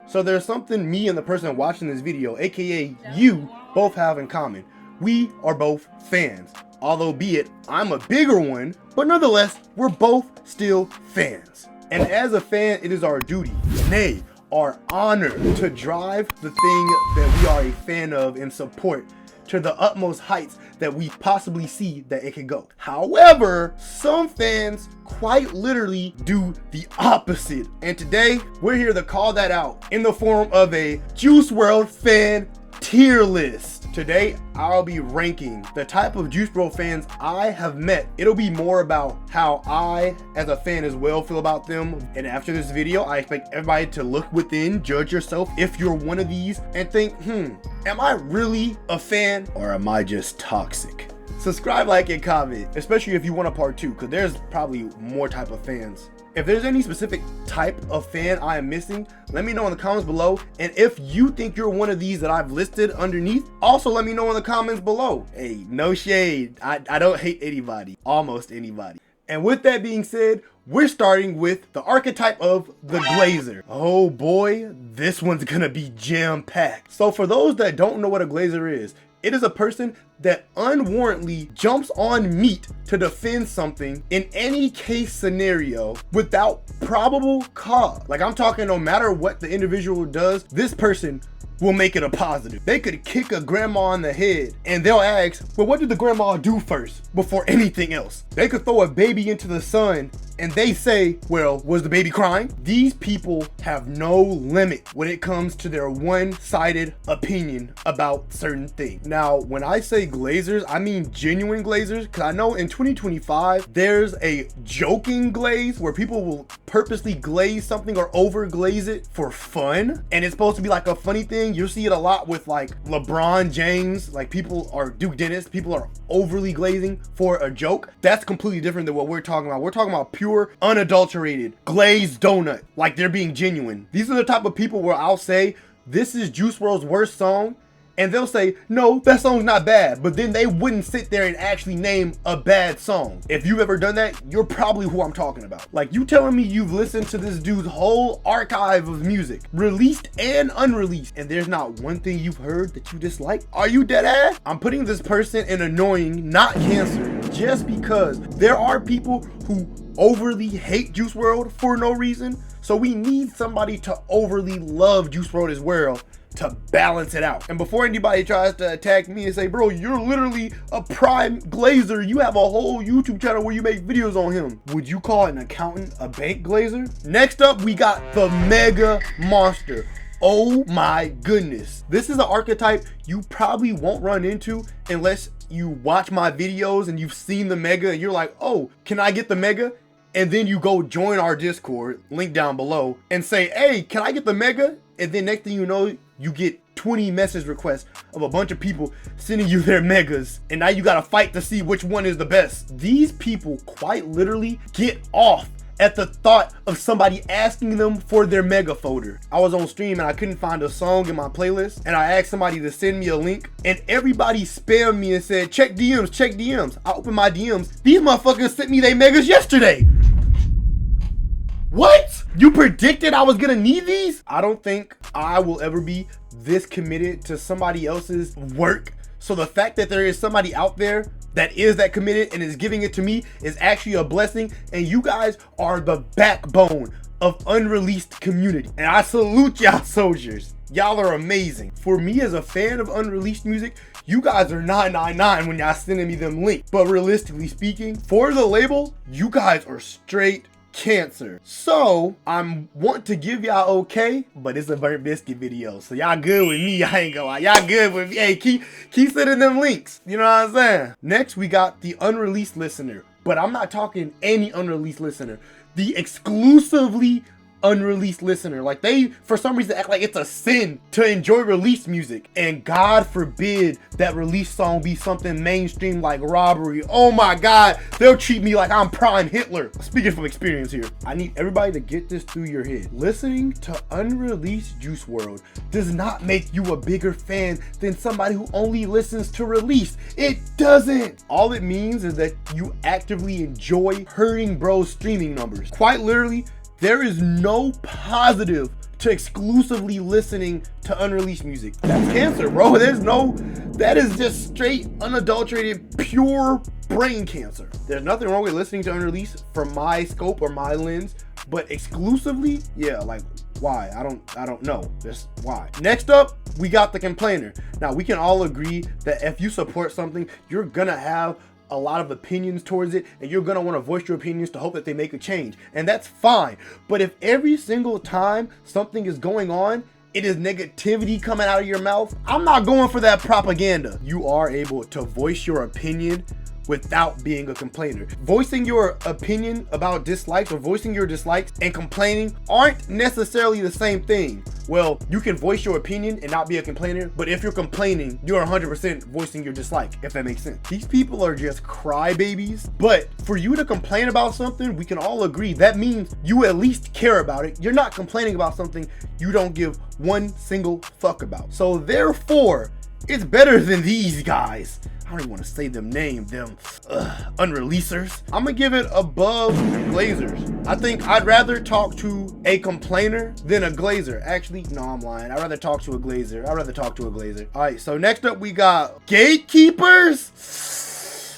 So there's something me and the person watching this video, aka you, both have in common. We are both fans. Although be it, I'm a bigger one, but nonetheless, we're both still fans. And as a fan, it is our duty, nay, our honor, to drive the thing that we are a fan of and support to the utmost heights that we possibly see that it can go. However, some fans quite literally do the opposite. And today, we're here to call that out in the form of a Juice WRLD fan tier list. Today, I'll be ranking the type of Juice WRLD fans I have met. It'll be more about how I, as a fan as well, feel about them. And after this video, I expect everybody to look within, judge yourself if you're one of these, and think, am I really a fan or am I just toxic? Subscribe, like, and comment, especially if you want a part 2, because there's probably more type of fans. If there's any specific type of fan I am missing, let me know in the comments below. And if you think you're one of these that I've listed underneath, also let me know in the comments below. Hey, no shade. I don't hate anybody, almost anybody. And with that being said, we're starting with the archetype of the Glazer. Oh boy, this one's gonna be jam-packed. So for those that don't know what a Glazer is, it is a person that unwarrantedly jumps on meat to defend something in any case scenario without probable cause. Like, I'm talking, no matter what the individual does, this person will make it a positive. They could kick a grandma in the head and they'll ask, well, what did the grandma do first before anything else? They could throw a baby into the sun and they say, well, was the baby crying? These people have no limit when it comes to their one-sided opinion about certain things. Now, when I say Glazers, I mean genuine Glazers, because I know in 2025, there's a joking glaze where people will purposely glaze something or over glaze it for fun. And it's supposed to be like a funny thing. You'll see it a lot with like LeBron James, like people are Duke Dennis, people are overly glazing for a joke. That's completely different than what we're talking about. We're talking about pure, unadulterated, glazed donut, like they're being genuine. These are the type of people where I'll say, this is Juice WRLD's worst song, and they'll say, no, that song's not bad, but then they wouldn't sit there and actually name a bad song. If you've ever done that, you're probably who I'm talking about. Like, you telling me you've listened to this dude's whole archive of music, released and unreleased, and there's not one thing you've heard that you dislike? Are you dead ass? I'm putting this person in annoying, not cancer, just because there are people who overly hate Juice WRLD for no reason. So we need somebody to overly love Juice WRLD as well to balance it out. And before anybody tries to attack me and say, bro, you're literally a prime Glazer, you have a whole YouTube channel where you make videos on him, would you call an accountant a bank Glazer? Next up, we got the Mega Monster. Oh my goodness. This is an archetype you probably won't run into unless you watch my videos and you've seen the Mega and you're like, oh, can I get the Mega? And then you go join our Discord, link down below, and say, hey, can I get the Mega? And then next thing you know, you get 20 message requests of a bunch of people sending you their Megas. And now you gotta fight to see which one is the best. These people quite literally get off at the thought of somebody asking them for their Mega folder. I was on stream and I couldn't find a song in my playlist, and I asked somebody to send me a link, and everybody spammed me and said, check DMs, check DMs. I opened my DMs. These motherfuckers sent me their Megas yesterday. What? You predicted I was gonna need these? I don't think I will ever be this committed to somebody else's work. So the fact that there is somebody out there that is that committed and is giving it to me is actually a blessing. And you guys are the backbone of unreleased community. And I salute y'all soldiers. Y'all are amazing. For me as a fan of unreleased music, you guys are 999 when y'all sending me them links. But realistically speaking, for the label, you guys are straight cancer. So I want to give y'all okay, but it's a burnt biscuit video, so y'all good with me. I ain't gonna lie, y'all good with me. Hey, keep sending them links, you know what I'm saying? Next, we got the unreleased listener, but I'm not talking any unreleased listener, the exclusively unreleased listener. Like, they for some reason act like it's a sin to enjoy released music, and God forbid that release song be something mainstream like Robbery. Oh my God, they'll treat me like I'm prime Hitler. Speaking from experience here, I need everybody to get this through your head. Listening to unreleased Juice WRLD does not make you a bigger fan than somebody who only listens to released. It doesn't. All it means is that you actively enjoy hurting bro's streaming numbers. Quite literally, there is no positive to exclusively listening to unreleased music. That's cancer, bro. That is just straight, unadulterated, pure brain cancer. There's nothing wrong with listening to unreleased from my scope or my lens, but exclusively, yeah, like, why? I don't know. Just why. Next up, we got the complainer. Now, we can all agree that if you support something, you're gonna have a lot of opinions towards it, and you're gonna want to voice your opinions to hope that they make a change, and that's fine. But if every single time something is going on, it is negativity coming out of your mouth, I'm not going for that propaganda. You are able to voice your opinion without being a complainer. Voicing your opinion about dislikes or voicing your dislikes and complaining aren't necessarily the same thing. Well, you can voice your opinion and not be a complainer, but if you're complaining, you're 100% voicing your dislike, if that makes sense. These people are just crybabies, but for you to complain about something, we can all agree that means you at least care about it. You're not complaining about something you don't give one single fuck about. So therefore, it's better than these guys. I don't even want to say them name, them unreleasers. I'm gonna give it above Glazers. I think I'd rather talk to a complainer than a Glazer. Actually, no, I'm lying. I'd rather talk to a Glazer. All right, so next up we got Gatekeepers.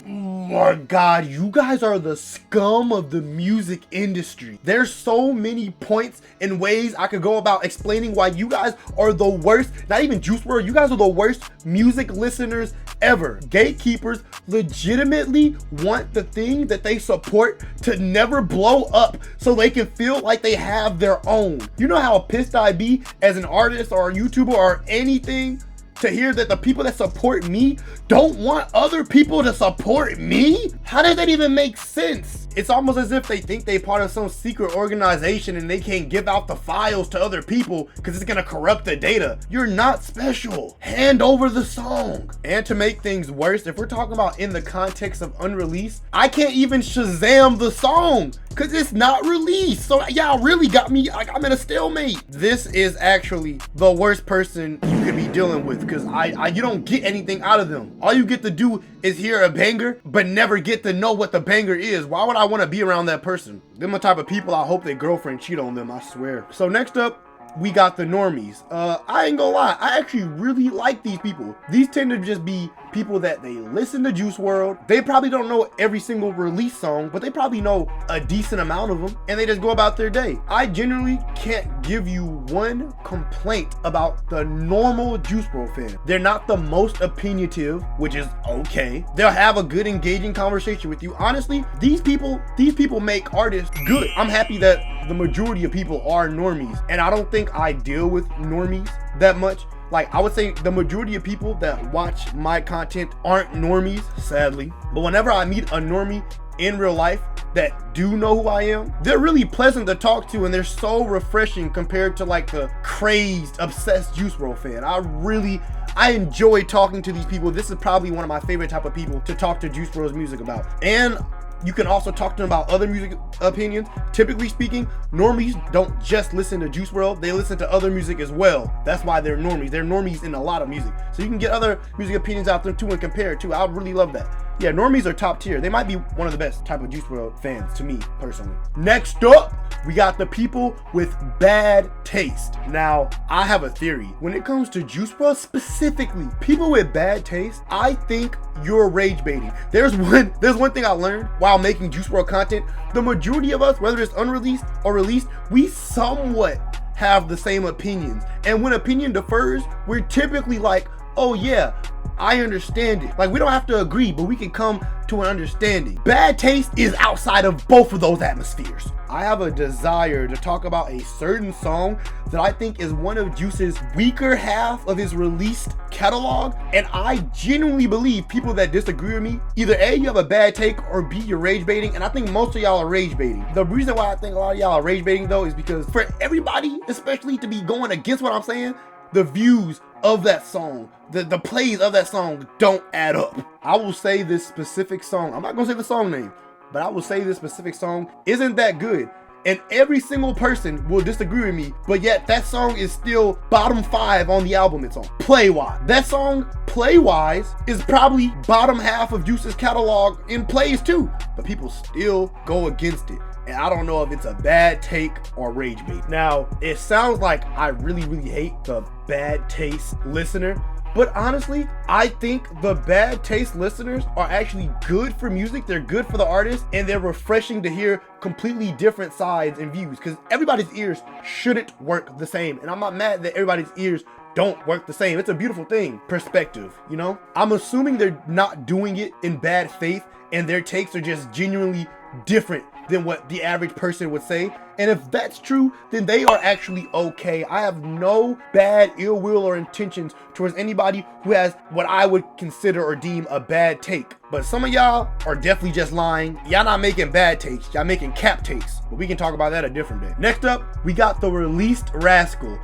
Oh my God, you guys are the scum of the music industry. There's so many points and ways I could go about explaining why you guys are the worst, not even Juice WRLD, you guys are the worst music listeners ever. Gatekeepers legitimately want the thing that they support to never blow up so they can feel like they have their own. You know how pissed I'd be as an artist or a YouTuber or anything to hear that the people that support me don't want other people to support me? How does that even make sense? It's almost as if they think they're part of some secret organization and they can't give out the files to other people because it's gonna corrupt the data. You're not special. Hand over the song. And to make things worse, if we're talking about in the context of unreleased, I can't even Shazam the song because it's not released. So y'all really got me, like, I'm in a stalemate. This is actually the worst person you could be dealing with because you don't get anything out of them. All you get to do is hear a banger, but never get to know what the banger is. Why would I want to be around that person? Them the type of people I hope their girlfriend cheat on them, I swear. So next up, we got the normies. I ain't gonna lie, I actually really like these people. These tend to just be people that they listen to Juice WRLD. They probably don't know every single release song, but they probably know a decent amount of them, and they just go about their day. I generally can't give you one complaint about the normal Juice WRLD fan. They're not the most opinionative, which is okay. They'll have a good engaging conversation with you. Honestly, these people make artists good. I'm happy that the majority of people are normies, and I don't think I deal with normies that much. Like, I would say the majority of people that watch my content aren't normies, sadly. But whenever I meet a normie in real life that do know who I am, they're really pleasant to talk to, and they're so refreshing compared to like the crazed, obsessed Juice WRLD fan. I enjoy talking to these people. This is probably one of my favorite type of people to talk to Juice WRLD's music about. And you can also talk to them about other music opinions. Typically speaking, normies don't just listen to Juice WRLD, they listen to other music as well. That's why they're normies. They're normies in a lot of music. So you can get other music opinions out there too and compare it too. I really love that. Yeah, normies are top tier. They might be one of the best type of Juice WRLD fans to me personally. Next up, we got the people with bad taste. Now, I have a theory. When it comes to Juice WRLD specifically, people with bad taste, I think you're rage baiting. There's one thing I learned while making Juice WRLD content. The majority of us, whether it's unreleased or released, we somewhat have the same opinions. And when opinion differs, we're typically like, oh yeah, I understand it. Like, we don't have to agree, but we can come to an understanding. Bad taste is outside of both of those atmospheres. I have a desire to talk about a certain song that I think is one of Juice's weaker half of his released catalog, and I genuinely believe people that disagree with me, either A, you have a bad take, or B, you're rage baiting, and I think most of y'all are rage baiting. The reason why I think a lot of y'all are rage baiting though is because for everybody, especially to be going against what I'm saying, the views of that song, the plays of that song don't add up. I will say this specific song, I'm not gonna say the song name, but I will say this specific song isn't that good. And every single person will disagree with me, but yet that song is still bottom 5 on the album it's on, play-wise. That song, play-wise, is probably bottom half of Juice's catalog in plays too, but people still go against it. and I don't know if it's a bad take or rage bait. Now, it sounds like I really hate the bad taste listener, but honestly, I think the bad taste listeners are actually good for music. They're good for the artist, and they're refreshing to hear completely different sides and views, because everybody's ears shouldn't work the same. And I'm not mad that everybody's ears don't work the same. It's a beautiful thing. Perspective, you know? I'm assuming they're not doing it in bad faith, and their takes are just genuinely different than what the average person would say. And if that's true, then they are actually okay. I have no bad ill will or intentions towards anybody who has what I would consider or deem a bad take. But some of y'all are definitely just lying. Y'all not making bad takes, y'all making cap takes. But we can talk about that a different day. Next up, we got the Released Rascal.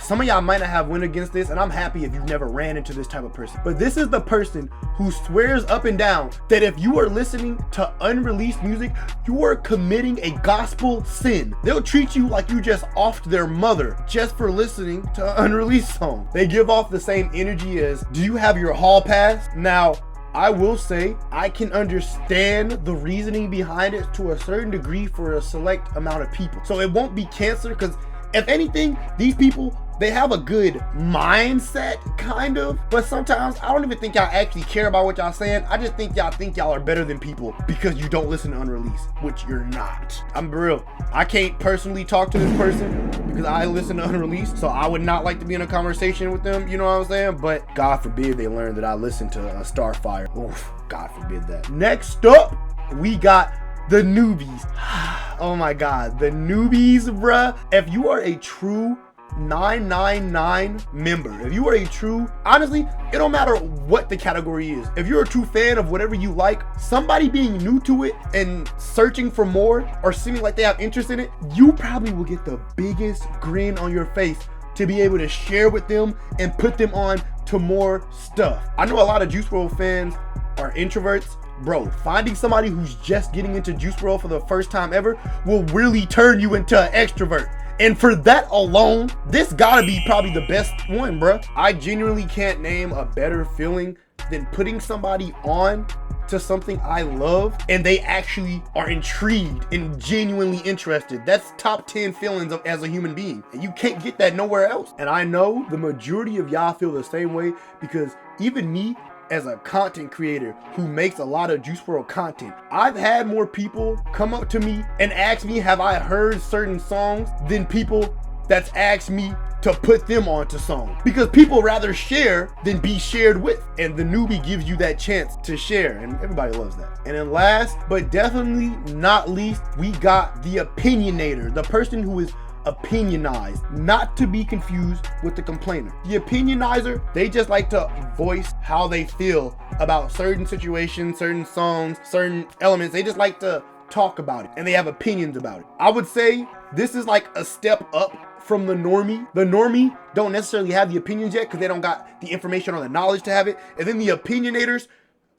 Some of y'all might not have went against this, and I'm happy if you've never ran into this type of person. But this is the person who swears up and down that if you are listening to unreleased music, you are committing a gospel sin. They'll treat you like you just offed their mother just for listening to an unreleased song. They give off the same energy as, do you have your hall pass? Now, I will say I can understand the reasoning behind it to a certain degree for a select amount of people. So it won't be cancer, because if anything, these people, they have a good mindset, kind of, but sometimes I don't even think y'all actually care about what y'all saying. I just think y'all are better than people because you don't listen to unreleased, which you're not. I'm real. I can't personally talk to this person because I listen to unreleased, so I would not like to be in a conversation with them, you know what I'm saying? But God forbid they learn that I listen to Starfire. Oof, God forbid that. Next up, we got the newbies. Oh my God, the newbies, bruh. If you are a true 999 member, if you are a true, honestly, it don't matter what the category is. If you're a true fan of whatever you like, somebody being new to it and searching for more or seeming like they have interest in it, you probably will get the biggest grin on your face to be able to share with them and put them on to more stuff. I know a lot of Juice WRLD fans are introverts. Bro, finding somebody who's just getting into Juice WRLD for the first time ever will really turn you into an extrovert. And for that alone, this gotta be probably the best one, bruh. I genuinely can't name a better feeling than putting somebody on to something I love and they actually are intrigued and genuinely interested. That's top 10 feelings as a human being. And you can't get that nowhere else. And I know the majority of y'all feel the same way, because even me, as a content creator who makes a lot of Juice WRLD content, I've had more people come up to me and ask me, have I heard certain songs, than people that's asked me to put them onto songs. Because people rather share than be shared with. And the newbie gives you that chance to share, and everybody loves that. And then last, but definitely not least, we got the opinionator, the person who is opinionized, not to be confused with the complainer. The opinionizer, they just like to voice how they feel about certain situations, certain songs, certain elements. They just like to talk about it, and they have opinions about it. I would say this is like a step up from the normie. The normie don't necessarily have the opinions yet because they don't got the information or the knowledge to have it. And then the opinionators,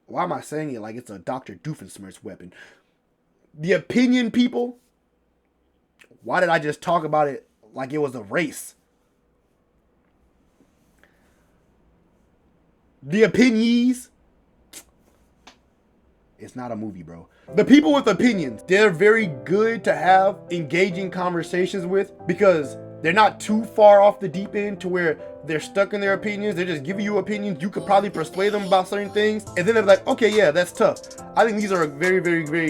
why am I saying it like it's a Dr. Doofenshmirtz weapon? The opinion people, why did I just talk about it like it was a race? The opinions, it's not a movie, bro. The people with opinions, they're very good to have engaging conversations with, because they're not too far off the deep end to where they're stuck in their opinions. They're just giving you opinions. You could probably persuade them about certain things, and then they're like, okay, yeah, that's tough. I think these are very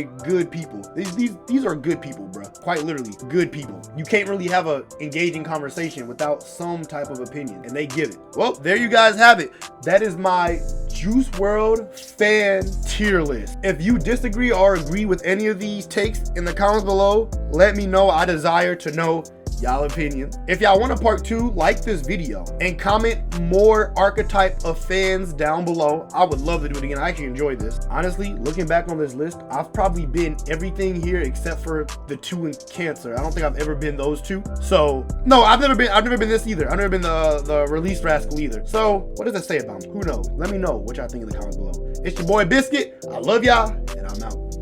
good people. These are good people, bro. Quite literally, good people. You can't really have a engaging conversation without some type of opinion, and they give it. Well, there you guys have it. That is my Juice WRLD fan tier list. If you disagree or agree with any of these takes in the comments below, let me know. I desire to know y'all opinion. If y'all want a part 2, like this video and comment more archetype of fans down below. I would love to do it again. I actually enjoyed this. Honestly, looking back on this list, I've probably been everything here except for the 2 in Cancer. I don't think I've ever been those 2. So no, I've never been this either. I've never been the Released Rascal either. So what does that say about me? Who knows? Let me know what y'all think in the comments below. It's your boy Biscuit. I love y'all, and I'm out.